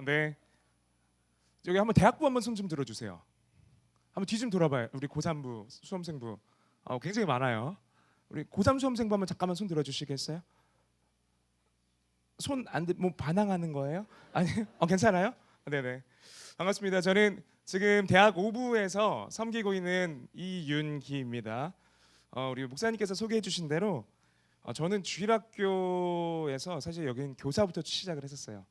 네. 여기 한번 대학부 한번 손 좀 들어주세요. 한번 뒤 좀 돌아봐요. 우리 고3부 수험생부 굉장히 많아요. 우리 고3 수험생부 한번 잠깐만 손 들어주시겠어요? 손 안 뭐 반항하는 거예요? 아니, 괜찮아요? 네네. 반갑습니다. 저는 지금 대학 5부에서 섬기고 있는 이윤기입니다. 우리 목사님께서 소개해 주신 대로 저는 주일학교에서 사실 여기는 교사부터 시작을 했었어요.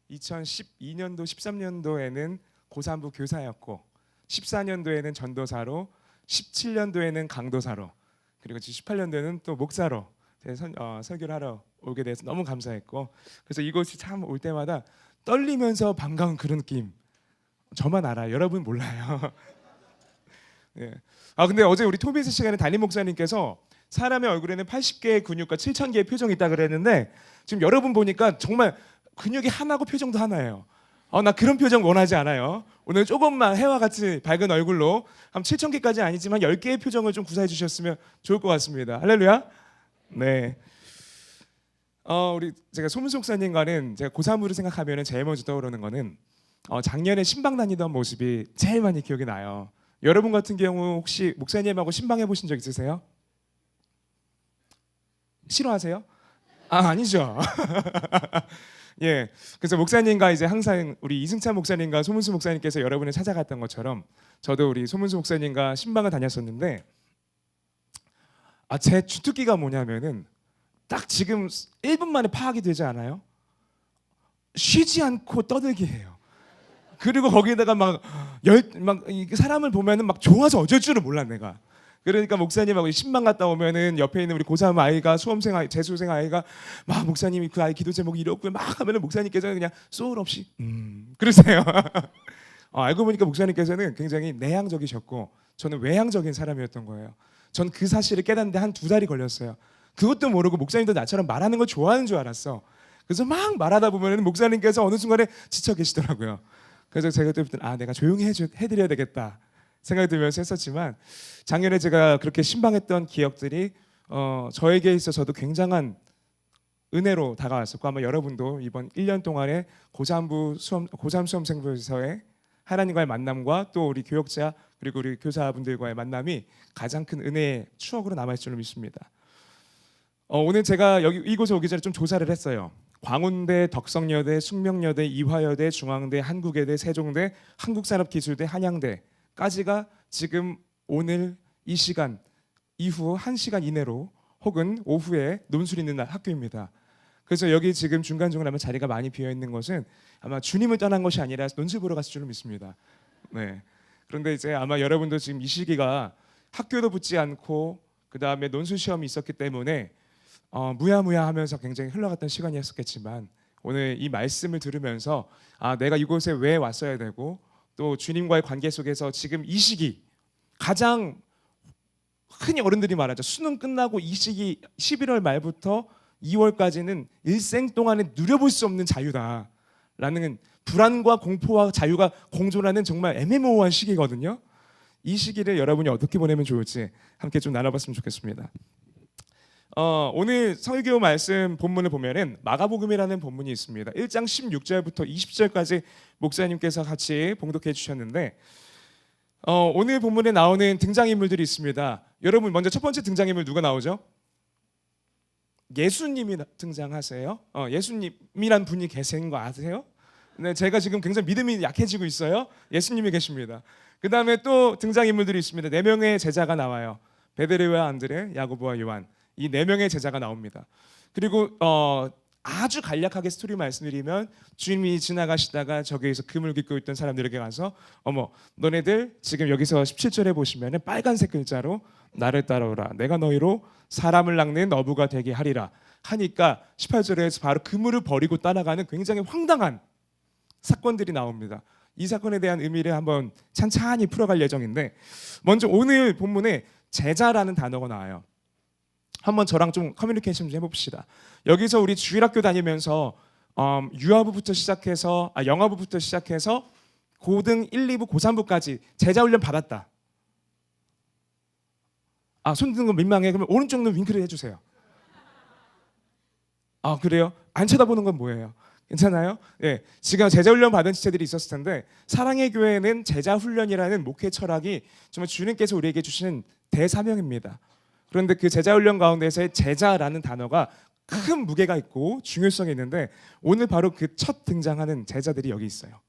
2012년도, 13년도에는 고3부 교사였고 14년도에는 전도사로, 17년도에는 강도사로, 그리고 18년도에는 또 목사로 설교를 하러 오게 돼서 너무 감사했고, 그래서 이곳이 참 올 때마다 떨리면서 반가운 그런 느낌. 저만 알아요. 여러분 몰라요. 예. 근데 어제 우리 토비스 시간에 담임 목사님께서 사람의 얼굴에는 80개의 근육과 7,000개의 표정이 있다 그랬는데, 지금 여러분 보니까 정말 근육이 하나고 표정도 하나예요. 나 그런 표정 원하지 않아요. 오늘 조금만 해와 같이 밝은 얼굴로 한 7,000개까지 아니지만 10개의 표정을 좀 구사해 주셨으면 좋을 것 같습니다. 할렐루야. 네. 우리 제가 소문수 목사님과는 제가 고3으로 생각하면 제일 먼저 떠오르는 거는 작년에 신방 다니던 모습이 제일 많이 기억이 나요. 여러분 같은 경우 혹시 목사님하고 신방해 보신 적 있으세요? 싫어하세요? 아니죠. 예. 그래서 목사님과 이제 항상 우리 이승찬 목사님과 소문수 목사님께서 여러분을 찾아갔던 것처럼 저도 우리 소문수 목사님과 신방을 다녔었는데, 제 주특기가 뭐냐면은 딱 지금 1분 만에 파악이 되지 않아요? 쉬지 않고 떠들기 해요. 그리고 거기에다가 막 사람을 보면은 막 좋아서 어쩔 줄을 몰라 내가. 그러니까 목사님하고 신방 갔다 오면은 옆에 있는 우리 고3 아이가 수험생 아이, 재수생 아이가 막 목사님이 그 아이 기도 제목이 이렇고 막 하면은 목사님께서는 그냥 소울 없이 그러세요. 알고 보니까 목사님께서는 굉장히 내향적이셨고 저는 외향적인 사람이었던 거예요. 전 그 사실을 깨닫는데 한 2달이 걸렸어요. 그것도 모르고 목사님도 나처럼 말하는 걸 좋아하는 줄 알았어. 그래서 막 말하다 보면은 목사님께서 어느 순간에 지쳐 계시더라고요. 그래서 제가 그때부터 내가 조용히 해드려야 되겠다 생각이 들면서 했었지만, 작년에 제가 그렇게 신방했던 기억들이 저에게 있어서도 굉장한 은혜로 다가왔었고, 아마 여러분도 이번 1년 동안에 고3 수험생부에서의 하나님과의 만남과 또 우리 교역자 그리고 우리 교사분들과의 만남이 가장 큰 은혜의 추억으로 남아있을 줄 믿습니다. 오늘 제가 여기 이곳에 오기 전에 좀 조사를 했어요. 광운대, 덕성여대, 숙명여대, 이화여대, 중앙대, 한국외대, 세종대, 한국산업기술대, 한양대까지가 지금 오늘 이 시간 이후 1시간 이내로 혹은 오후에 논술이 있는 학교입니다. 그래서 여기 지금 중간중간 아마 자리가 많이 비어 있는 것은 아마 주님을 떠난 것이 아니라 논술 보러 갔을 줄로 믿습니다. 네. 그런데 이제 아마 여러분도 지금 이 시기가 학교도 붙지 않고 그 다음에 논술 시험이 있었기 때문에 무야무야 하면서 굉장히 흘러갔던 시간이었겠지만, 오늘 이 말씀을 들으면서 내가 이곳에 왜 왔어야 되고 또 주님과의 관계 속에서 지금 이 시기 가장 흔히 어른들이 말하죠. 수능 끝나고 이 시기 11월 말부터 2월까지는 일생 동안에 누려볼 수 없는 자유다라는 불안과 공포와 자유가 공존하는 정말 애매모호한 시기거든요. 이 시기를 여러분이 어떻게 보내면 좋을지 함께 좀 나눠봤으면 좋겠습니다. 오늘 설교 말씀 본문을 보면은 마가복음이라는 본문이 있습니다. 1장 16절부터 20절까지 목사님께서 같이 봉독해 주셨는데, 오늘 본문에 나오는 등장인물들이 있습니다. 여러분 먼저 첫 번째 등장인물 누가 나오죠? 예수님이 등장하세요. 예수님이란 분이 계신 거 아세요? 네, 제가 지금 굉장히 믿음이 약해지고 있어요. 예수님이 계십니다. 그 다음에 또 등장인물들이 있습니다. 4명의 제자가 나와요. 베드로와 안드레, 야고보와 요한. 이 4명의 제자가 나옵니다. 그리고 아주 간략하게 스토리 말씀드리면, 주님이 지나가시다가 저기에서 금을 깃고 있던 사람들에게 가서 너네들 지금 여기서 17절에 보시면 빨간색 글자로 나를 따라오라, 내가 너희로 사람을 낚는 어부가 되게 하리라 하니까 18절에서 바로 그물을 버리고 따라가는 굉장히 황당한 사건들이 나옵니다. 이 사건에 대한 의미를 한번 찬찬히 풀어갈 예정인데, 먼저 오늘 본문에 제자라는 단어가 나와요. 한번 저랑 좀 커뮤니케이션 좀 해봅시다. 여기서 우리 주일학교 다니면서 유아부부터 시작해서 영아부부터 시작해서 고등 1, 2부, 고3부까지 제자훈련 받았다. 손 드는 거 민망해. 그러면 오른쪽 눈 윙크를 해주세요. 그래요? 안 쳐다보는 건 뭐예요? 괜찮아요? 예, 지금 제자 훈련 받은 지체들이 있었을 텐데 사랑의 교회는 제자 훈련이라는 목회 철학이 정말 주님께서 우리에게 주신 대사명입니다. 그런데 그 제자 훈련 가운데서의 제자라는 단어가 큰 무게가 있고 중요성이 있는데 오늘 바로 그 첫 등장하는 제자들이 여기 있어요.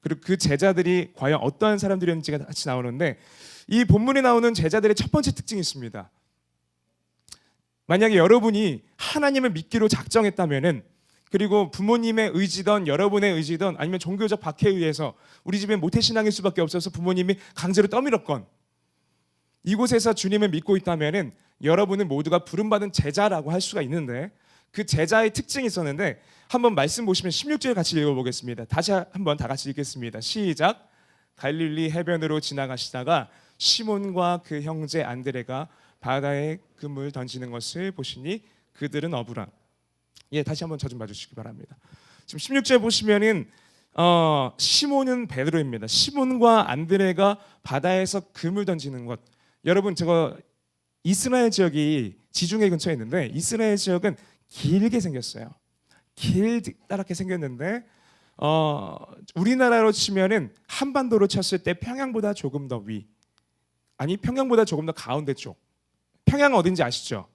그리고 그 제자들이 과연 어떠한 사람들이었는지가 같이 나오는데 이 본문에 나오는 제자들의 첫 번째 특징이 있습니다. 만약에 여러분이 하나님을 믿기로 작정했다면은 그리고 부모님의 의지든 여러분의 의지든 아니면 종교적 박해에 의해서 우리 집엔 모태신앙일 수밖에 없어서 부모님이 강제로 떠밀었건 이곳에서 주님을 믿고 있다면은 여러분은 모두가 부름받은 제자라고 할 수가 있는데 그 제자의 특징이 있었는데 한번 말씀 보시면 16절 같이 읽어보겠습니다. 다시 한번 다 같이 읽겠습니다. 시작. 갈릴리 해변으로 지나가시다가 시몬과 그 형제 안드레가 바다에 그물 던지는 것을 보시니 그들은 어부라. 예, 다시 한번 저 좀 봐주시기 바랍니다. 지금 16절 보시면은 시몬은 베드로입니다. 시몬과 안드레가 바다에서 그물 던지는 것. 여러분 저거 이스라엘 지역이 지중해 근처에 있는데 이스라엘 지역은 길게 생겼어요. 길다랗게 생겼는데 우리나라로 치면은 한반도로 쳤을 때 평양보다 조금 더 위, 아니 평양보다 조금 더 가운데 쪽. 평양 어딘지 아시죠?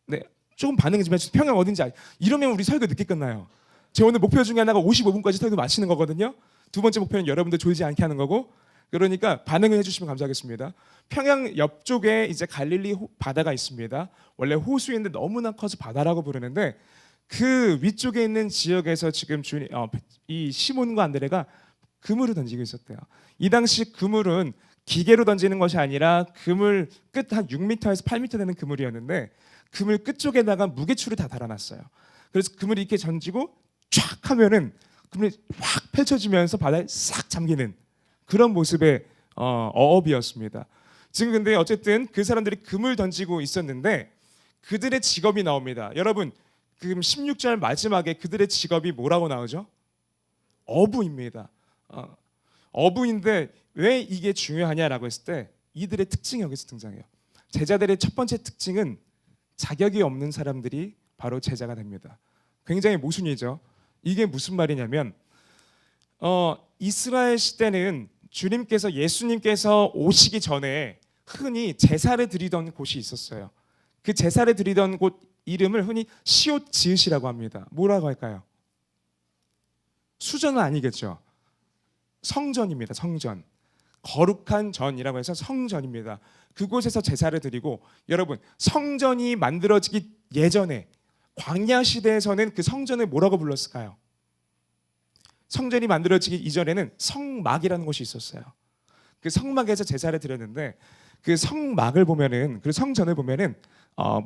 네, 조금 반응 좀 해주세요. 평양 어딘지 이러면 우리 설교 늦게 끝나요. 제 오늘 목표 중에 하나가 55분까지 설교 마치는 거거든요. 두 번째 목표는 여러분들 졸지 않게 하는 거고. 그러니까 반응을 해주시면 감사하겠습니다. 평양 옆쪽에 이제 갈릴리 바다가 있습니다. 원래 호수인데 너무나 커서 바다라고 부르는데 그 위쪽에 있는 지역에서 지금 이 시몬과 안드레가 그물을 던지고 있었대요. 이 당시 그물은 기계로 던지는 것이 아니라 그물 끝 한 6m에서 8m 되는 그물이었는데 그물 끝쪽에다가 무게추를 다 달아놨어요. 그래서 그물이 이렇게 던지고 쫙 하면은 그물이 확 펼쳐지면서 바다에 싹 잠기는 그런 모습의 어업이었습니다. 지금 근데 어쨌든 그 사람들이 그물 던지고 있었는데 그들의 직업이 나옵니다. 여러분 지금 16절 마지막에 그들의 직업이 뭐라고 나오죠? 어부입니다. 어부인데 왜 이게 중요하냐라고 했을 때 이들의 특징이 여기서 등장해요. 제자들의 첫 번째 특징은 자격이 없는 사람들이 바로 제자가 됩니다. 굉장히 모순이죠. 이게 무슨 말이냐면 이스라엘 시대는 주님께서 예수님께서 오시기 전에 흔히 제사를 드리던 곳이 있었어요. 그 제사를 드리던 곳 이름을 흔히 시옷 지읒이라고 합니다. 뭐라고 할까요? 수전은 아니겠죠. 성전입니다. 성전. 거룩한 전이라고 해서 성전입니다. 그곳에서 제사를 드리고 여러분 성전이 만들어지기 예전에 광야 시대에서는 그 성전을 뭐라고 불렀을까요? 성전이 만들어지기 이전에는 성막이라는 곳이 있었어요. 그 성막에서 제사를 드렸는데 그 성막을 보면은 그 성전을 보면은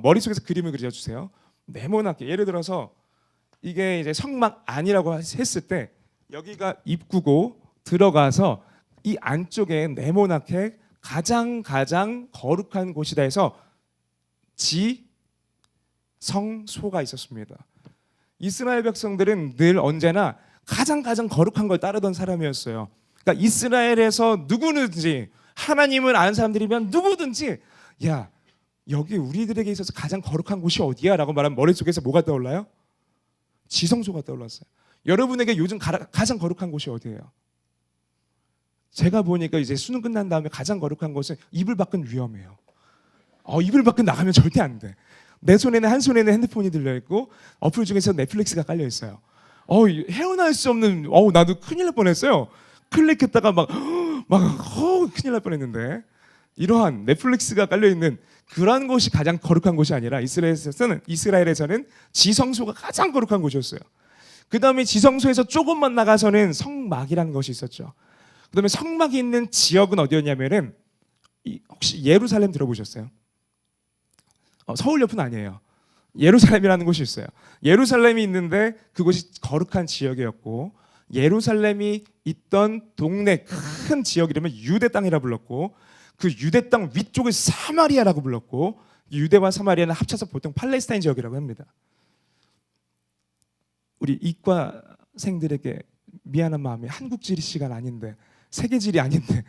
머릿속에서 그림을 그려주세요. 네모나게 예를 들어서 이게 이제 성막 안이라고 했을 때 여기가 입구고 들어가서 이 안쪽에 네모나게 가장 거룩한 곳이다 해서 지성소가 있었습니다. 이스라엘 백성들은 늘 언제나 가장 거룩한 걸 따르던 사람이었어요. 그러니까 이스라엘에서 누구든지 하나님을 아는 사람들이면 누구든지 야 여기 우리들에게 있어서 가장 거룩한 곳이 어디야? 라고 말하면 머릿속에서 뭐가 떠올라요? 지성소가 떠올랐어요. 여러분에게 요즘 가장 거룩한 곳이 어디예요? 제가 보니까 이제 수능 끝난 다음에 가장 거룩한 곳은 이불 밖은 위험해요. 이불 밖은 나가면 절대 안 돼. 내 손에는 한 손에는 핸드폰이 들려있고 어플 중에서 넷플릭스가 깔려있어요. 헤어날 수 없는 나도 큰일 날 뻔했어요. 클릭했다가 막 큰일 날 뻔했는데 이러한 넷플릭스가 깔려있는 그런 곳이 가장 거룩한 곳이 아니라 이스라엘에서는 지성소가 가장 거룩한 곳이었어요. 그 다음에 지성소에서 조금만 나가서는 성막이라는 것이 있었죠. 그 다음에 성막이 있는 지역은 어디였냐면은 혹시 예루살렘 들어보셨어요? 서울 옆은 아니에요. 예루살렘이라는 곳이 있어요. 예루살렘이 있는데 그곳이 거룩한 지역이었고 예루살렘이 있던 동네 큰 지역 이름은 유대 땅이라 불렀고 그 유대 땅 위쪽을 사마리아라고 불렀고 유대와 사마리아는 합쳐서 보통 팔레스타인 지역이라고 합니다. 우리 이과생들에게 미안한 마음이 한국지리 시간 아닌데 세계지리 아닌데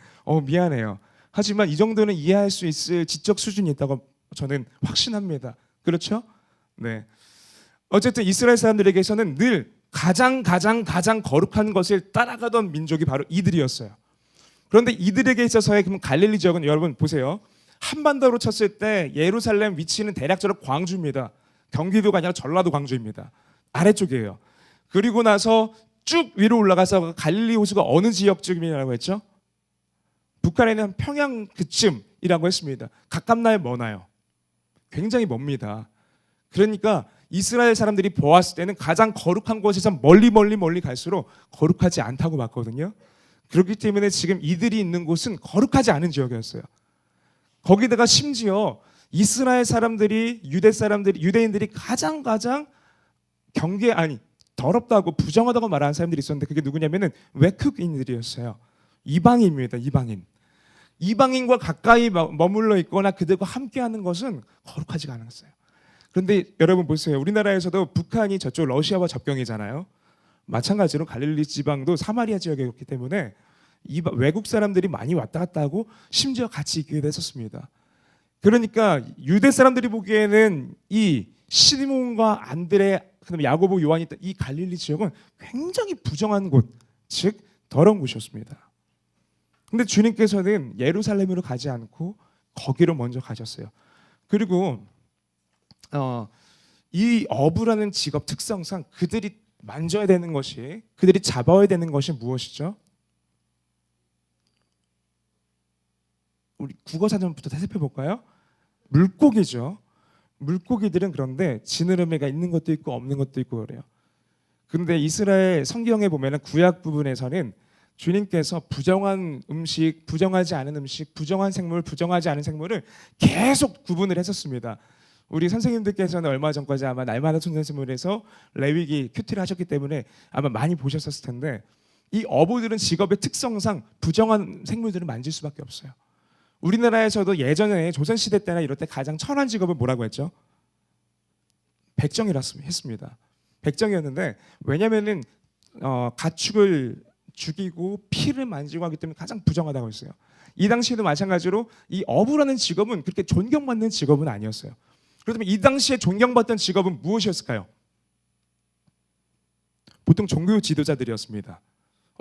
미안해요. 하지만 이 정도는 이해할 수 있을 지적 수준이 있다고 저는 확신합니다. 그렇죠? 네. 어쨌든 이스라엘 사람들에게서는 늘 가장 거룩한 것을 따라가던 민족이 바로 이들이었어요. 그런데 이들에게 있어서의 그럼 갈릴리 지역은 여러분 보세요. 한반도로 쳤을 때 예루살렘 위치는 대략적으로 광주입니다. 경기도가 아니라 전라도 광주입니다. 아래쪽이에요. 그리고 나서 쭉 위로 올라가서 갈릴리 호수가 어느 지역쯤이라고 했죠? 북한에 있는 평양 그쯤이라고 했습니다. 가깝나요, 머나요? 굉장히 멉니다. 그러니까 이스라엘 사람들이 보았을 때는 가장 거룩한 곳에서 멀리 갈수록 거룩하지 않다고 봤거든요. 그렇기 때문에 지금 이들이 있는 곳은 거룩하지 않은 지역이었어요. 거기다가 심지어 이스라엘 사람들이 유대인들이 가장 더럽다고 부정하다고 말하는 사람들이 있었는데 그게 누구냐면은 외국인들이었어요. 이방인입니다. 이방인과 가까이 머물러 있거나 그들과 함께하는 것은 거룩하지가 않았어요. 그런데 여러분 보세요. 우리나라에서도 북한이 저쪽 러시아와 접경이잖아요. 마찬가지로 갈릴리 지방도 사마리아 지역이었기 때문에 외국 사람들이 많이 왔다 갔다 하고 심지어 같이 있기도 했었습니다. 그러니까 유대 사람들이 보기에는 이 시몬과 안드레, 그다음에 야고보, 요한이 있던 이 갈릴리 지역은 굉장히 부정한 곳, 즉 더러운 곳이었습니다. 근데 주님께서는 예루살렘으로 가지 않고 거기로 먼저 가셨어요. 그리고 이 어부라는 직업 특성상 그들이 만져야 되는 것이, 그들이 잡아야 되는 것이 무엇이죠? 우리 국어사전부터 살펴볼까요? 물고기죠. 물고기들은 그런데 지느러미가 있는 것도 있고 없는 것도 있고 그래요. 그런데 이스라엘 성경에 보면 구약 부분에서는 주님께서 부정한 음식, 부정하지 않은 음식, 부정한 생물, 부정하지 않은 생물을 계속 구분을 했었습니다. 우리 선생님들께서는 얼마 전까지 아마 날마다 천년생물에서 레위기 큐티를 하셨기 때문에 아마 많이 보셨을 텐데 이 어부들은 직업의 특성상 부정한 생물들을 만질 수밖에 없어요. 우리나라에서도 예전에 조선시대 때나 이럴 때 가장 천한 직업은 뭐라고 했죠? 백정이라 했습니다. 백정이었는데 왜냐면은 가축을 죽이고 피를 만지고 하기 때문에 가장 부정하다고 했어요. 이 당시에도 마찬가지로 이 어부라는 직업은 그렇게 존경받는 직업은 아니었어요. 그렇다면 이 당시에 존경받던 직업은 무엇이었을까요? 보통 종교 지도자들이었습니다.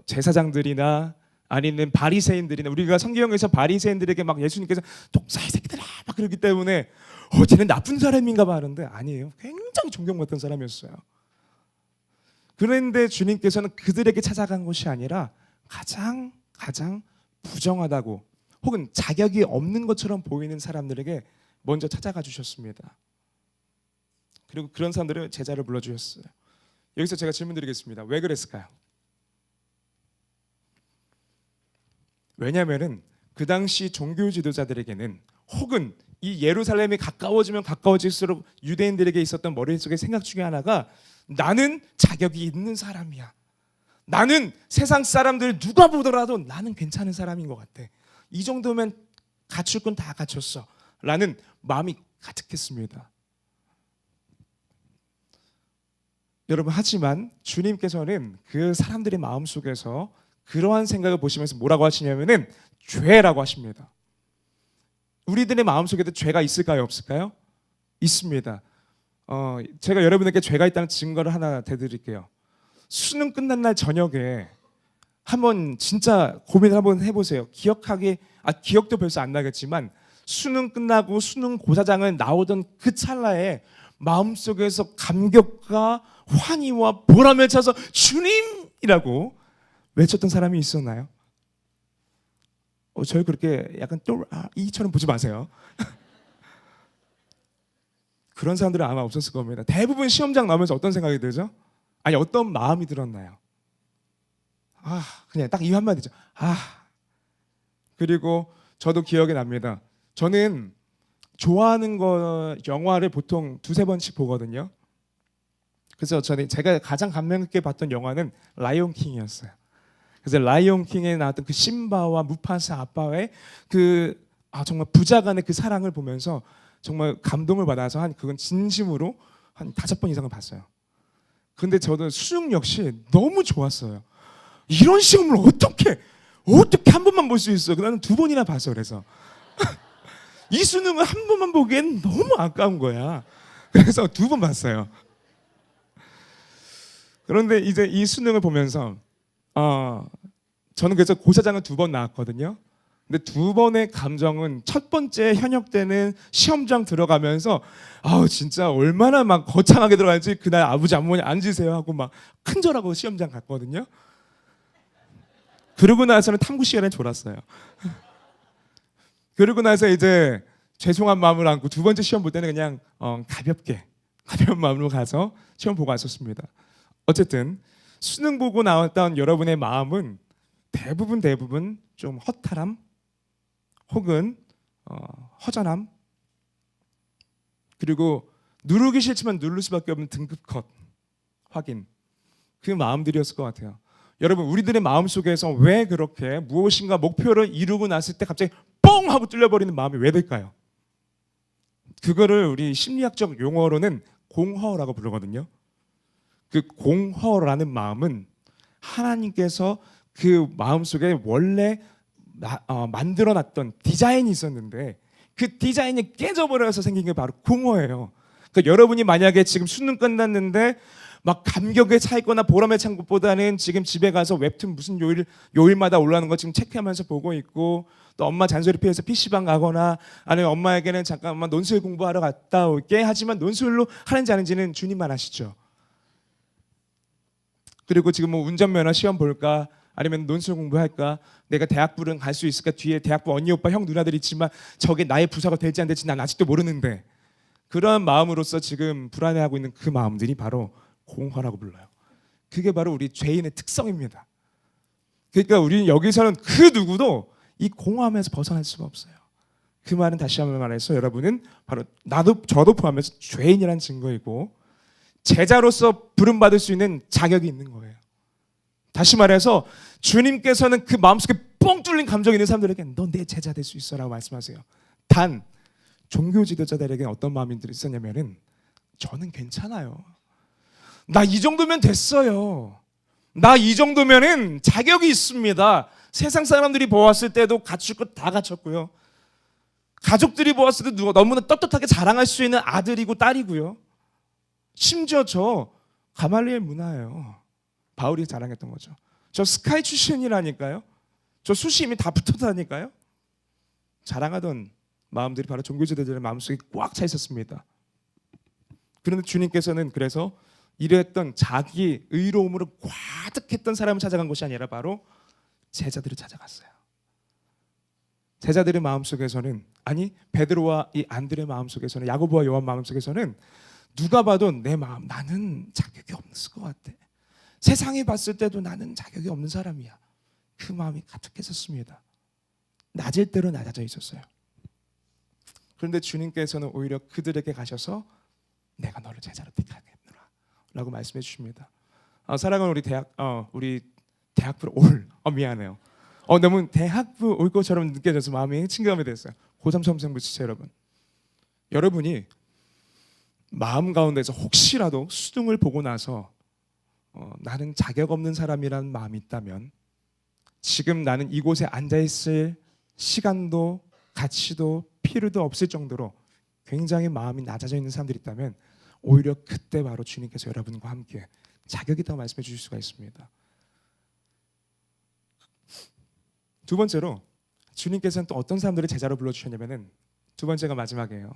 제사장들이나 아니면 바리새인들이나, 우리가 성경에서 바리새인들에게 막 예수님께서 독사의 새끼들아 막 그러기 때문에 쟤는 나쁜 사람인가 봐 하는데 아니에요. 굉장히 존경받던 사람이었어요. 그런데 주님께서는 그들에게 찾아간 것이 아니라 가장 부정하다고 혹은 자격이 없는 것처럼 보이는 사람들에게 먼저 찾아가 주셨습니다. 그리고 그런 사람들을 제자를 불러주셨어요. 여기서 제가 질문 드리겠습니다. 왜 그랬을까요? 왜냐하면 그 당시 종교 지도자들에게는 혹은 이 예루살렘이 가까워지면 가까워질수록 유대인들에게 있었던 머릿속의 생각 중에 하나가 나는 자격이 있는 사람이야. 나는 세상 사람들 누가 보더라도 나는 괜찮은 사람인 것 같아. 이 정도면 갖출 건 다 갖췄어 라는 마음이 가득했습니다. 여러분, 하지만 주님께서는 그 사람들의 마음속에서 그러한 생각을 보시면서 뭐라고 하시냐면은 죄라고 하십니다. 우리들의 마음속에도 죄가 있을까요, 없을까요? 있습니다. 제가 여러분에게 죄가 있다는 증거를 하나 대드릴게요. 수능 끝난 날 저녁에 한번 진짜 고민을 한번 해보세요. 기억도 벌써 안 나겠지만 수능 끝나고 수능 고사장을 나오던 그 찰나에 마음속에서 감격과 환희와 보람을 차서 주님이라고 외쳤던 사람이 있었나요? 저희 그렇게 약간 이처럼 보지 마세요. 그런 사람들은 아마 없었을 겁니다. 대부분 시험장 나오면서 어떤 생각이 들죠? 아니, 어떤 마음이 들었나요? 그냥 딱 이 한마디죠. 그리고 저도 기억이 납니다. 저는 좋아하는 영화를 보통 2-3번씩 보거든요. 그래서 제가 가장 감명 깊게 봤던 영화는 라이온 킹이었어요. 그래서 라이온 킹에 나왔던 그 심바와 무파사 아빠의 정말 부자 간의 그 사랑을 보면서 정말 감동을 받아서 그건 진심으로 한 5번 이상을 봤어요. 근데 저도 수능 역시 너무 좋았어요. 이런 시험을 어떻게 한 번만 볼 수 있어? 나는 2번이나 봤어. 그래서 이 수능을 한 번만 보기엔 너무 아까운 거야. 그래서 2번 봤어요. 그런데 이제 이 수능을 보면서 저는 그래서 고사장을 2번 나왔거든요. 근데 2번의 감정은 첫 번째 현역 때는 시험장 들어가면서 진짜 얼마나 막 거창하게 들어갈지 그날 아버지 어머니 앉으세요 하고 막 큰절하고 시험장 갔거든요. 그러고 나서는 탐구 시간에 졸았어요. 그러고 나서 이제 죄송한 마음을 안고 2번째 시험 볼 때는 그냥 가벼운 마음으로 가서 시험 보고 왔었습니다. 어쨌든 수능 보고 나왔던 여러분의 마음은 대부분 좀 허탈함 혹은 허전함, 그리고 누르기 싫지만 누를 수밖에 없는 등급 컷 확인, 그 마음들이었을 것 같아요. 여러분, 우리들의 마음속에서 왜 그렇게 무엇인가 목표를 이루고 났을 때 갑자기 뻥 하고 뚫려버리는 마음이 왜 될까요? 그거를 우리 심리학적 용어로는 공허라고 부르거든요. 그 공허라는 마음은 하나님께서 그 마음속에 원래 만들어놨던 디자인이 있었는데 그 디자인이 깨져버려서 생긴 게 바로 공허예요. 그러니까 여러분이 만약에 지금 수능 끝났는데 막 감격에 차 있거나 보람에 찬 것보다는 지금 집에 가서 웹툰 무슨 요일마다 올라오는 거 지금 체크하면서 보고 있고, 또 엄마 잔소리 피해서 PC방 가거나 아니면 엄마에게는 잠깐만 논술 공부하러 갔다 올게 하지만 논술로 하는지 아닌지는 주님만 아시죠. 그리고 지금 뭐 운전면허 시험 볼까 아니면 논술 공부할까, 내가 대학부는 갈 수 있을까, 뒤에 대학부 언니 오빠 형 누나들 있지만 저게 나의 부서가 될지 안 될지 난 아직도 모르는데, 그런 마음으로서 지금 불안해하고 있는 그 마음들이 바로 공허라고 불러요. 그게 바로 우리 죄인의 특성입니다. 그러니까 우리는 여기서는 그 누구도 이 공허함에서 벗어날 수가 없어요. 그 말은 다시 한번 말해서 여러분은 바로 저도 포함해서 죄인이라는 증거이고 제자로서 부름받을 수 있는 자격이 있는 거예요. 다시 말해서 주님께서는 그 마음속에 뻥 뚫린 감정이 있는 사람들에게 너 내 제자 될 수 있어라고 말씀하세요. 단 종교 지도자들에게 어떤 마음들이 있었냐면은 저는 괜찮아요. 나 이 정도면 됐어요. 나 이 정도면은 자격이 있습니다. 세상 사람들이 보았을 때도 갖출 것 다 갖췄고요. 가족들이 보았을 때 누가 너무나 떳떳하게 자랑할 수 있는 아들이고 딸이고요. 심지어 저 가말리엘 문화예요. 바울이 자랑했던 거죠. 저 스카이 출신이라니까요. 저 수시임이 다 붙었다니까요. 자랑하던 마음들이 바로 종교지도자들의 마음속에 꽉 차 있었습니다. 그런데 주님께서는 그래서 이랬던 자기 의로움으로 가득했던 사람을 찾아간 것이 아니라 바로 제자들을 찾아갔어요. 제자들의 마음속에서는, 아니 베드로와 이 안드레 마음속에서는, 야고보와 요한 마음속에서는 누가 봐도 내 마음, 나는 자격이 없을 것 같아. 세상이 봤을 때도 나는 자격이 없는 사람이야. 그 마음이 가득했었습니다. 낮을 대로 낮아져 있었어요. 그런데 주님께서는 오히려 그들에게 가셔서 내가 너를 제자로 택하겠노라 라고 말씀해 주십니다. 사랑하는 우리 대학부로 미안해요. 너무 대학부 올 것처럼 느껴져서 마음이 친근함이 됐어요. 고3 수험생부 지체 여러분이 마음 가운데서 혹시라도 수능을 보고 나서 나는 자격 없는 사람이라는 마음이 있다면, 지금 나는 이곳에 앉아있을 시간도 가치도 필요도 없을 정도로 굉장히 마음이 낮아져 있는 사람들이 있다면 오히려 그때 바로 주님께서 여러분과 함께 자격이 있다고 말씀해 주실 수가 있습니다. 두 번째로 주님께서는 또 어떤 사람들을 제자로 불러주셨냐면은, 두 번째가 마지막이에요.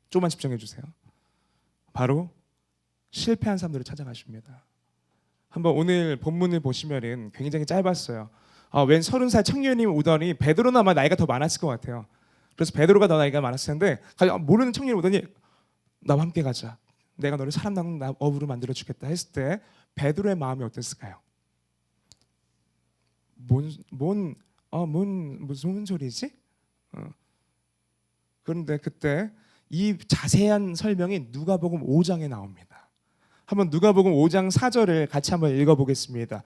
조금만 집중해 주세요. 바로 실패한 사람들을 찾아가십니다. 한번 오늘 본문을 보시면은 굉장히 짧았어요. 웬 30살 청년이 오더니 베드로는 아마 나이가 더 많았을 것 같아요. 그래서 베드로가 더 나이가 많았을 텐데 모르는 청년이 오더니 나와 함께 가자. 내가 너를 사람 낳는 어부로 만들어 주겠다 했을 때 베드로의 마음이 어땠을까요? 무슨 소리지? 그런데 그때 이 자세한 설명이 누가복음 5장에 나옵니다. 한번 누가복음 5장 4절을 같이 한번 읽어보겠습니다.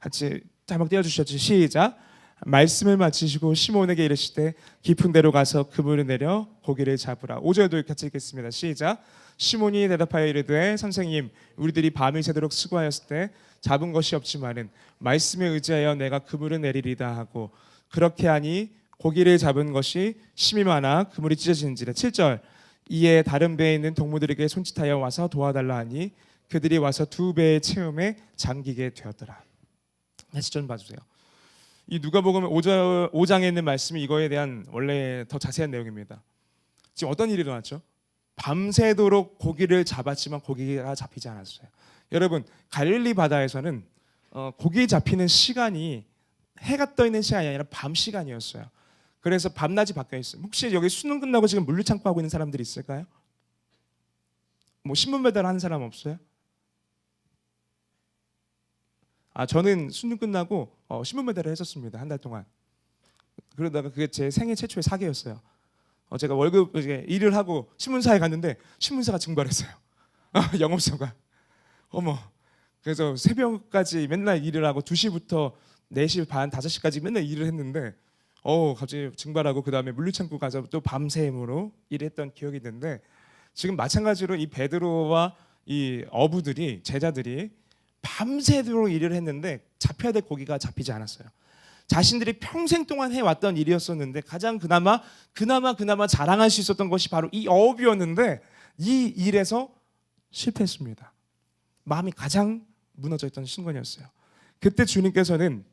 같이 자막 띄워주셨죠? 시작. 말씀을 마치시고 시몬에게 이르시되 깊은 데로 가서 그물을 내려 고기를 잡으라. 5절도 같이 읽겠습니다. 시작. 시몬이 대답하여 이르되 선생님, 우리들이 밤을 새도록 수고하였을 때 잡은 것이 없지만은 말씀에 의지하여 내가 그물을 내리리다 하고, 그렇게 하니 고기를 잡은 것이 심이 많아 그물이 찢어지는지라. 7절. 이에 다른 배에 있는 동무들에게 손짓하여 와서 도와달라 하니 그들이 와서 2배의 체험에 잠기게 되었더라. 다시 좀 봐주세요. 이 누가복음 5장에 있는 말씀이 이거에 대한 원래 더 자세한 내용입니다. 지금 어떤 일이 일어났죠? 밤새도록 고기를 잡았지만 고기가 잡히지 않았어요. 여러분, 갈릴리 바다에서는 고기 잡히는 시간이 해가 떠 있는 시간이 아니라 밤 시간이었어요. 그래서 밤낮이 바뀌어 있어요. 혹시 여기 수능 끝나고 지금 물류창고 하고 있는 사람들이 있을까요? 뭐 신문 배달하는 사람 없어요? 저는 수능 끝나고 신문 배달을 했었습니다. 한 달 동안. 그러다가 그게 제 생애 최초의 사기였어요. 제가 월급 이제 일을 하고 신문사에 갔는데 신문사가 증발했어요. 영업소가. 어머. 그래서 새벽까지 맨날 일을 하고 2시부터 4시 반, 5시까지 맨날 일을 했는데 갑자기 증발하고 그다음에 물류창고 가서 또 밤샘으로 일했던 기억이 있는데 지금 마찬가지로 이 베드로와 이 어부들이 제자들이 밤새도록 일을 했는데 잡혀야 될 고기가 잡히지 않았어요. 자신들이 평생 동안 해왔던 일이었었는데 가장 그나마 자랑할 수 있었던 것이 바로 이 어업이었는데 이 일에서 실패했습니다. 마음이 가장 무너져 있던 순간이었어요. 그때 주님께서는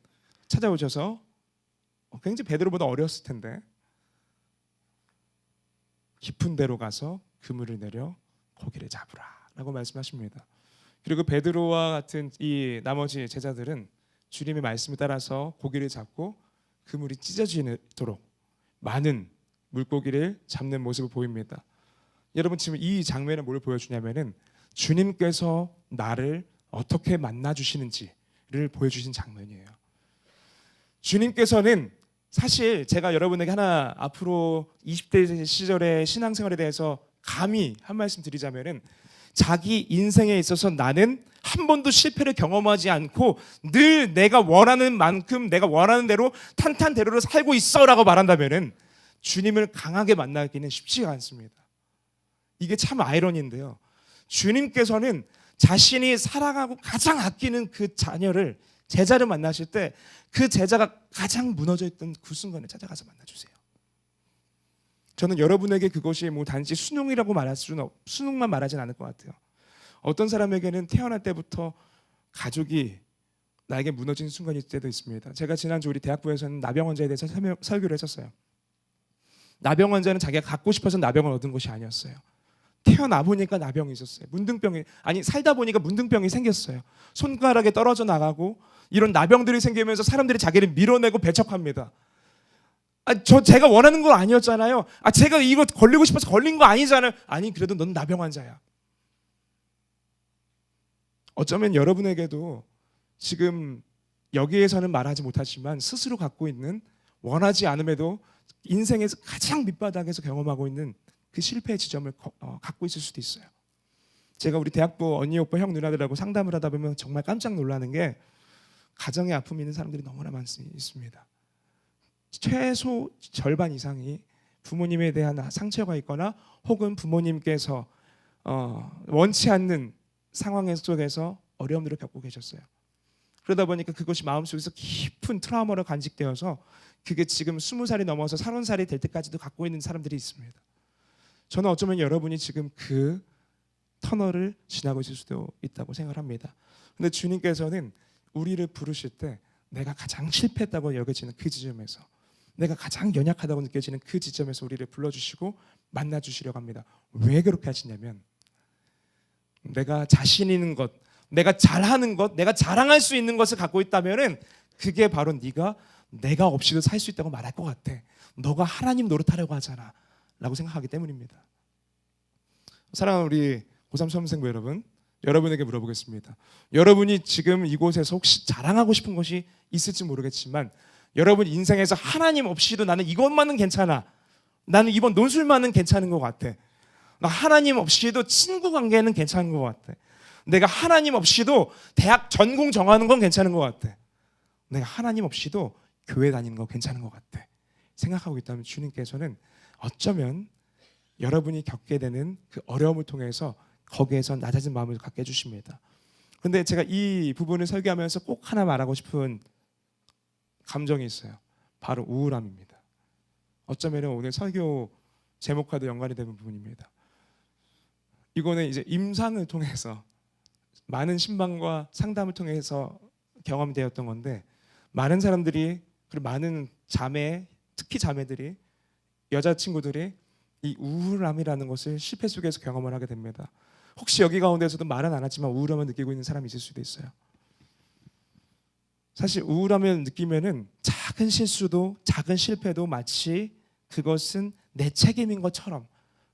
찾아오셔서 굉장히 베드로보다 어렸을 텐데 깊은 데로 가서 그물을 내려 고기를 잡으라 라고 말씀하십니다. 그리고 베드로와 같은 이 나머지 제자들은 주님의 말씀에 따라서 고기를 잡고 그물이 찢어지도록 많은 물고기를 잡는 모습을 보입니다. 여러분, 지금 이 장면은 뭘 보여주냐면은 주님께서 나를 어떻게 만나주시는지를 보여주신 장면이에요. 주님께서는 사실 제가 여러분에게 하나 앞으로 20대 시절의 신앙생활에 대해서 감히 한 말씀 드리자면은 자기 인생에 있어서 나는 한 번도 실패를 경험하지 않고 늘 내가 원하는 만큼 내가 원하는 대로 탄탄대로를 살고 있어라고 말한다면은 주님을 강하게 만나기는 쉽지가 않습니다. 이게 참 아이러니인데요. 주님께서는 자신이 사랑하고 가장 아끼는 그 자녀를 제자를 만나실 때 그 제자가 가장 무너져 있던 그 순간에 찾아가서 만나주세요. 저는 여러분에게 그것이 뭐 단지 수능이라고 말할 수는 수능만 말하진 않을 것 같아요. 어떤 사람에게는 태어날 때부터 가족이 나에게 무너진 순간이 있을 때도 있습니다. 제가 지난주 우리 대학부에서는 나병 환자에 대해서 설교를 했었어요. 나병 환자는 자기가 갖고 싶어서 나병을 얻은 것이 아니었어요. 태어나 보니까 나병이 있었어요. 살다 보니까 문둥병이 생겼어요. 손가락에 떨어져 나가고 이런 나병들이 생기면서 사람들이 자기를 밀어내고 배척합니다. 제가 원하는 건 아니었잖아요. 제가 이거 걸리고 싶어서 걸린 거 아니잖아요. 아니, 그래도 넌 나병 환자야. 어쩌면 여러분에게도 지금 여기에서는 말하지 못하지만 스스로 갖고 있는 원하지 않음에도 인생에서 가장 밑바닥에서 경험하고 있는 그 실패의 지점을 갖고 있을 수도 있어요. 제가 우리 대학부 언니, 오빠, 형, 누나들하고 상담을 하다 보면 정말 깜짝 놀라는 게 가정에 아픔이 있는 사람들이 너무나 많습니다. 최소 절반 이상이 부모님에 대한 상처가 있거나 혹은 부모님께서 원치 않는 상황 속에서 어려움들을 겪고 계셨어요. 그러다 보니까 그것이 마음속에서 깊은 트라우마로 간직되어서 그게 지금 20살이 넘어서 30살이 될 때까지도 갖고 있는 사람들이 있습니다. 저는 어쩌면 여러분이 지금 그 터널을 지나고 있을 수도 있다고 생각합니다. 근데 주님께서는 우리를 부르실 때 내가 가장 실패했다고 여겨지는 그 지점에서, 내가 가장 연약하다고 느껴지는 그 지점에서 우리를 불러주시고 만나주시려고 합니다. 왜 그렇게 하시냐면 내가 자신 있는 것, 내가 잘하는 것, 내가 자랑할 수 있는 것을 갖고 있다면은 그게 바로 네가 내가 없이도 살 수 있다고 말할 것 같아. 너가 하나님 노릇하려고 하잖아 라고 생각하기 때문입니다. 사랑하는 우리 고3 수험생부 여러분, 여러분에게 물어보겠습니다. 여러분이 지금 이곳에서 혹시 자랑하고 싶은 것이 있을지 모르겠지만 여러분 인생에서 하나님 없이도 나는 이것만은 괜찮아, 나는 이번 논술만은 괜찮은 것 같아, 나 하나님 없이도 친구 관계는 괜찮은 것 같아, 내가 하나님 없이도 대학 전공 정하는 건 괜찮은 것 같아, 내가 하나님 없이도 교회 다니는 거 괜찮은 것 같아 생각하고 있다면 주님께서는 어쩌면 여러분이 겪게 되는 그 어려움을 통해서 거기에서 낮아진 마음을 갖게 해주십니다. 그런데 제가 이 부분을 설교하면서 꼭 하나 말하고 싶은 감정이 있어요. 바로 우울함입니다. 어쩌면 오늘 설교 제목과도 연관이 되는 부분입니다. 이거는 이제 임상을 통해서 많은 신방과 상담을 통해서 경험되었던 건데, 많은 사람들이, 그리고 많은 자매, 특히 자매들이, 여자친구들이 이 우울함이라는 것을 실패 속에서 경험을 하게 됩니다. 혹시 여기 가운데서도 말은 안 하지만 우울함을 느끼고 있는 사람이 있을 수도 있어요. 사실 우울함을 느끼면은 작은 실수도, 작은 실패도 마치 그것은 내 책임인 것처럼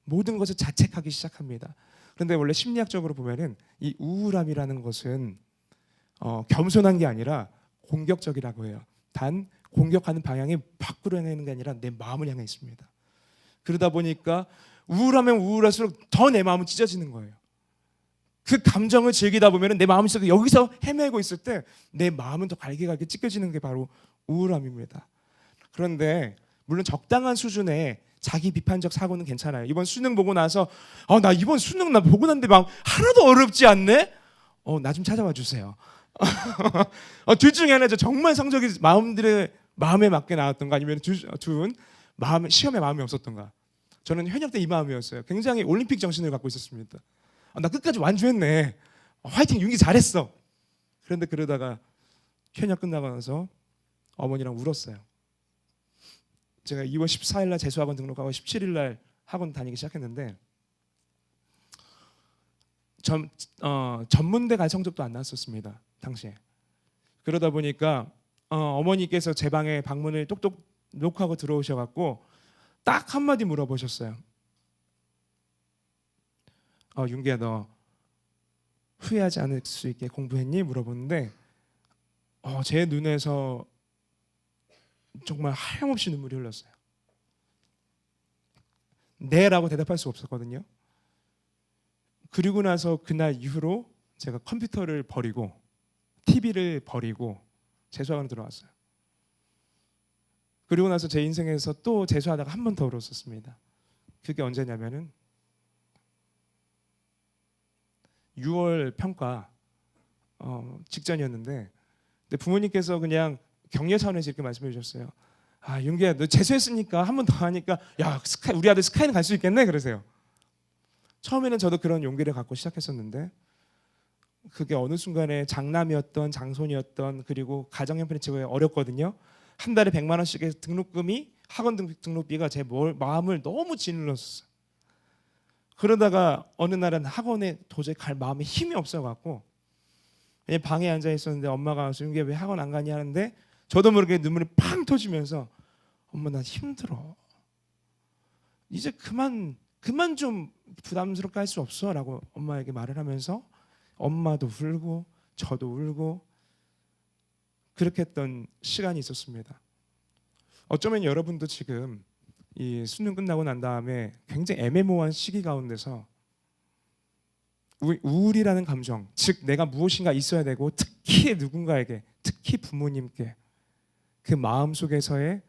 모든 것을 자책하기 시작합니다. 그런데 원래 심리학적으로 보면은 이 우울함이라는 것은 겸손한 게 아니라 공격적이라고 해요. 단 공격하는 방향이 밖으로 향하는 게 아니라 내 마음을 향해 있습니다. 그러다 보니까 우울하면 우울할수록 더 내 마음은 찢어지는 거예요. 그 감정을 즐기다 보면 내 마음속에 여기서 헤매고 있을 때 내 마음은 더 갈게 찢겨지는 게 바로 우울함입니다. 그런데 물론 적당한 수준의 자기 비판적 사고는 괜찮아요. 이번 수능 보고 나서 나 이번 수능 나 보고 났는데 막 하나도 어렵지 않네? 나 좀 찾아와 주세요. 둘 중에 하나죠. 정말 성적이 마음들의 마음에 맞게 나왔던가, 아니면 둘 마음 시험에 마음이 없었던가. 저는 현역 때 이 마음이었어요. 굉장히 올림픽 정신을 갖고 있었습니다. 나 끝까지 완주했네. 화이팅, 윤기 잘했어. 그런데 그러다가 현역 끝나고 나서 어머니랑 울었어요. 제가 2월 14일 날 재수학원 등록하고 17일 날 학원 다니기 시작했는데 전문대 갈 성적도 안 나왔었습니다, 당시에. 그러다 보니까 어머니께서 제 방에 방문을 똑똑 녹하고 들어오셔갖고 딱 한마디 물어보셨어요. 윤기야, 너 후회하지 않을 수 있게 공부했니? 물어보는데 제 눈에서 정말 하염없이 눈물이 흘렀어요. 네라고 대답할 수 없었거든요. 그리고 나서 그날 이후로 제가 컴퓨터를 버리고 TV를 버리고 재수학원에 들어왔어요. 그리고 나서 제 인생에서 또 재수하다가 한 번 더 울었었습니다. 그게 언제냐면은 6월 평가 직전이었는데, 근데 부모님께서 그냥 격려 차원에서 이렇게 말씀해 주셨어요. 윤기야, 너 재수했으니까 한 번 더 하니까 우리 아들 스카이는 갈 수 있겠네, 그러세요. 처음에는 저도 그런 용기를 갖고 시작했었는데, 그게 어느 순간에 장남이었던, 장손이었던, 그리고 가정 형편이 제가 어렵거든요. 한 달에 100만 원씩의 등록금이, 학원 등록비가 제 마음을 너무 짓눌렀어요. 그러다가 어느 날은 학원에 도저히 갈 마음에 힘이 없어갖고 그냥 방에 앉아 있었는데 엄마가 와서 윤기야 왜 학원 안 가니 하는데, 저도 모르게 눈물이 팡 터지면서 엄마 나 힘들어, 이제 그만 좀 부담스럽게 할 수 없어? 라고 엄마에게 말을 하면서 엄마도 울고 저도 울고 그렇게 했던 시간이 있었습니다. 어쩌면 여러분도 지금 이 수능 끝나고 난 다음에 굉장히 애매모호한 시기 가운데서 우울이라는 감정, 즉 내가 무엇인가 있어야 되고, 특히 누군가에게, 특히 부모님께 그 마음속에서의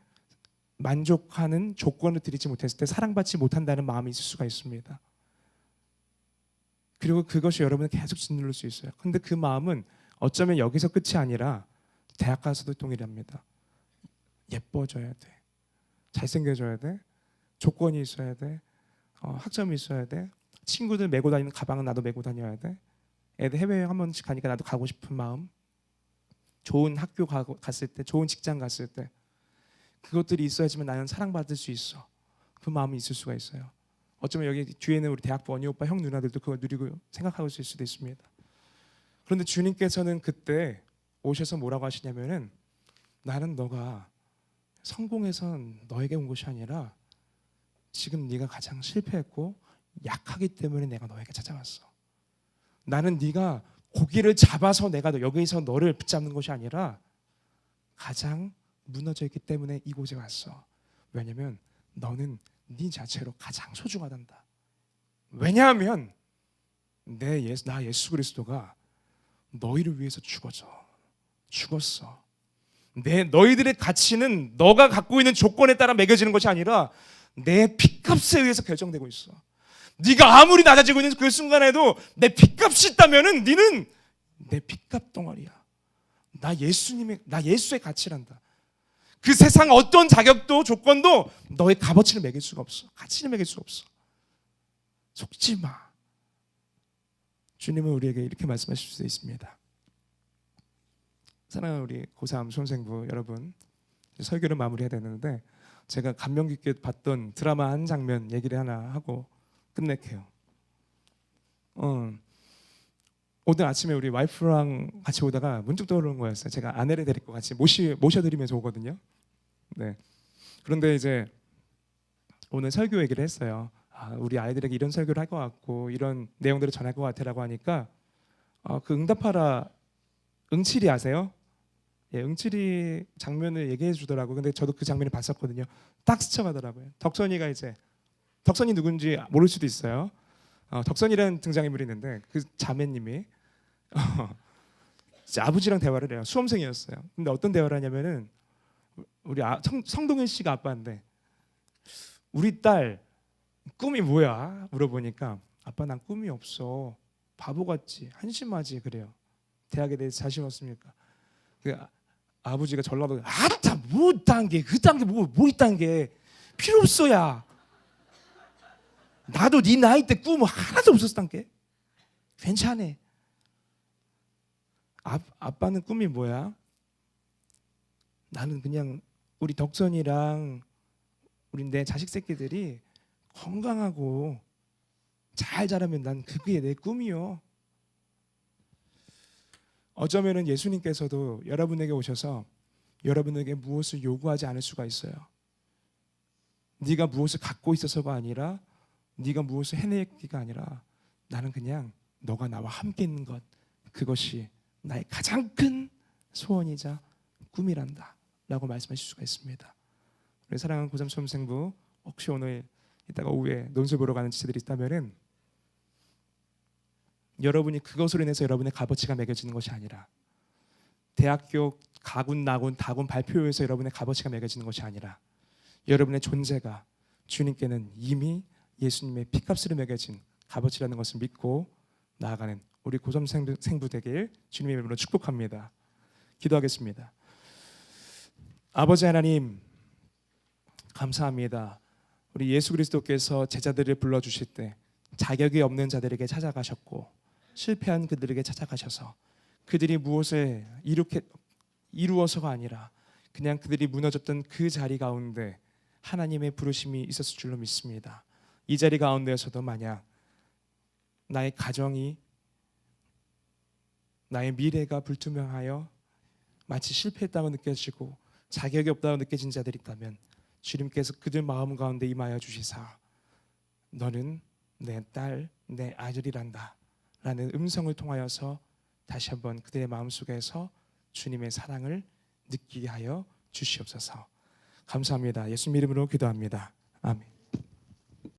만족하는 조건을 드리지 못했을 때 사랑받지 못한다는 마음이 있을 수가 있습니다. 그리고 그것이 여러분을 계속 짓누를 수 있어요. 근데 그 마음은 어쩌면 여기서 끝이 아니라 대학 가서도 동일합니다. 예뻐져야 돼, 잘생겨져야 돼, 조건이 있어야 돼, 학점이 있어야 돼, 친구들 메고 다니는 가방은 나도 메고 다녀야 돼, 애들 해외여행 한 번씩 가니까 나도 가고 싶은 마음, 좋은 학교 갔을 때, 좋은 직장 갔을 때 그것들이 있어야지만 나는 사랑받을 수 있어. 그 마음이 있을 수가 있어요. 어쩌면 여기 뒤에는 우리 대학부 언니 오빠 형 누나들도 그걸 누리고 생각하고 있을 수도 있습니다. 그런데 주님께서는 그때 오셔서 뭐라고 하시냐면은, 나는 너가 성공해서 너에게 온 것이 아니라 지금 네가 가장 실패했고 약하기 때문에 내가 너에게 찾아왔어. 나는 네가 고기를 잡아서 내가 여기서 너를 붙잡는 것이 아니라 가장 무너져 있기 때문에 이곳에 왔어. 왜냐하면 너는 네 자체로 가장 소중하단다. 왜냐하면 나 예수 그리스도가 너희를 위해서 죽었어. 너희들의 가치는 너가 갖고 있는 조건에 따라 매겨지는 것이 아니라 내 피값에 의해서 결정되고 있어. 네가 아무리 낮아지고 있는 그 순간에도 내 피값이 있다면은 네는 내 피값 덩어리야. 나 예수의 가치란다. 그 세상 어떤 자격도 조건도 너의 값어치를 매길 수가 없어. 가치를 매길 수가 없어. 속지 마. 주님은 우리에게 이렇게 말씀하실 수도 있습니다. 사랑하는 우리 고3 수험생부 여러분, 설교를 마무리해야 되는데 제가 감명 깊게 봤던 드라마 한 장면 얘기를 하나 하고 끝낼게요. 오늘 아침에 우리 와이프랑 같이 오다가 문득 떠오르는 거였어요. 제가 아내를 데리고 같이 모셔드리면서 오거든요. 네. 그런데 이제 오늘 설교 얘기를 했어요. 우리 아이들에게 이런 설교를 할 것 같고 이런 내용들을 전할 것 같아라고 하니까 그 응답하라 응칠이 아세요? 예, 응칠이 장면을 얘기해 주더라고. 근데 저도 그 장면을 봤었거든요. 딱 스쳐가더라고요. 덕선이 누군지 모를 수도 있어요. 덕선이라는 등장인물이 있는데 그 자매님이 아버지랑 대화를 해요. 수험생이었어요. 근데 어떤 대화를 하냐면은 우리 성동일 씨가 아빠인데 우리 딸 꿈이 뭐야? 물어보니까 아빠 난 꿈이 없어. 바보 같지, 한심하지 그래요. 대학에 대해서 자신 없습니까? 그 아버지가 전라도 아따 뭐 있단 게 그딴 게 뭐 있단 게 필요 없어야. 나도 네 나이 때 꿈 하나도 없었단 게 괜찮아. 아빠는 꿈이 뭐야? 나는 그냥 우리 덕선이랑 우리 내 자식 새끼들이 건강하고 잘 자라면 난 그게 내 꿈이요. 어쩌면은 예수님께서도 여러분에게 오셔서 여러분에게 무엇을 요구하지 않을 수가 있어요. 네가 무엇을 갖고 있어서가 아니라 네가 무엇을 해내기가 아니라 나는 그냥 너가 나와 함께 있는 것, 그것이 나의 가장 큰 소원이자 꿈이란다 라고 말씀하실 수가 있습니다. 우리 사랑하는 고3 수험생부, 혹시 오늘 이따가 오후에 논술 보러 가는 지체들이 있다면은 여러분이 그것으로 인해서 여러분의 값어치가 매겨지는 것이 아니라 대학교 가군 나군 다군 발표에서 여러분의 값어치가 매겨지는 것이 아니라 여러분의 존재가 주님께는 이미 예수님의 피값으로 매겨진 값어치라는 것을 믿고 나아가는 우리 고3 생부 되길 주님의 이름으로 축복합니다. 기도하겠습니다. 아버지 하나님 감사합니다. 우리 예수 그리스도께서 제자들을 불러주실 때 자격이 없는 자들에게 찾아가셨고 실패한 그들에게 찾아가셔서 그들이 무엇을 이루어서가 아니라 그냥 그들이 무너졌던 그 자리 가운데 하나님의 부르심이 있었을 줄로 믿습니다. 이 자리 가운데에서도 만약 나의 가정이 나의 미래가 불투명하여 마치 실패했다고 느껴지고 자격이 없다고 느껴진 자들이 있다면 주님께서 그들 마음 가운데 임하여 주시사 너는 내 딸, 내 아들이란다 라는 음성을 통하여서 다시 한번 그들의 마음속에서 주님의 사랑을 느끼게 하여 주시옵소서. 감사합니다. 예수님 이름으로 기도합니다. 아멘.